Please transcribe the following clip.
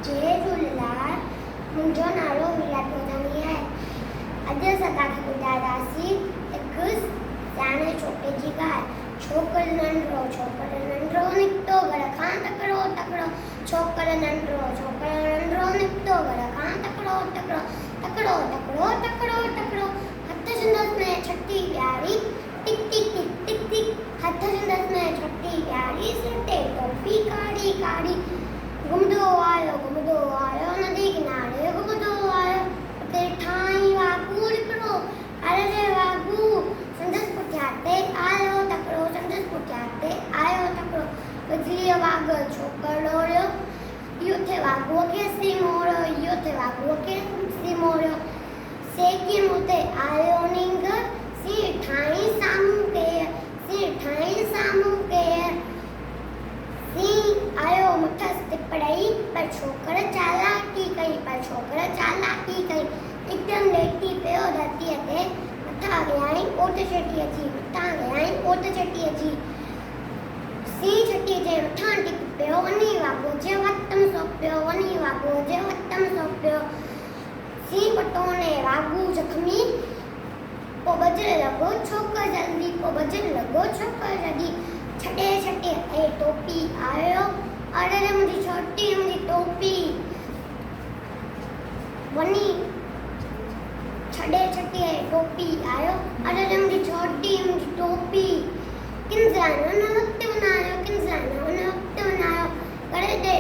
जय झूलेलाल। मुंहिंजो नालो मीरा टोडानी आहे। अॼु असां तव्हांखे ॿुधाईंदासीं हिकु सियाणे छोकिरे जी ॻाल्हि। छोकिरो नंढिड़ो निकितो घर खां तकिड़ो तकिड़ो। छोकिरो नंढिड़ो निकितो घर खां तकिड़ो तकिड़ो तकिड़ो तकिड़ो तकिड़ो तकिड़ो। हथ संदसि में छटी प्यारी टिक टिक टिक टिक टिक। हथ संदसि में छटी प्यारी सिर ते टोपी काड़ी काड़ी। घुमदो आयो नदी किनारे घुमदो आयो। उते ठाई वागू हिकिड़ो अरे वागू संदसि पुठियां ते आयो तकिड़ो। संदसि पुठियां ते आयो तकिड़ो। बिजली जो वाग छोकिरो हुयो। इहो थे वागूअ खे सिमोड़ियो। इहो थे वागूअ खे सिमोड़ियो। सेकी उते आयो नींग सिर ठाई साम्हूं केर। सिर ठाई साम्हूं केर। आयो मुठसि टिपड़ई पर छोकिरो चालाकी कई। हिकदमि लेटी पियो धरतीअ ते। मथां वियाई ओट चटी अची। सिंह छटीअ जे मथां टिक पियो। वञी वागो जे वतम सोपियो। सिंह पटोने वागू जख्मी। पोइ बजर लॻो छोकिरो जल्दी। छॾे ऐं टोपी आयो। अरे मुंहिंजी छोटी मुंहिंजी टोपी। वञी छॾे ऐं टोपी आयो। अरे मुंहिंजी छोटी मुंहिंजी टोपी। किंजरानो न वक़्तु बनायो। करे दे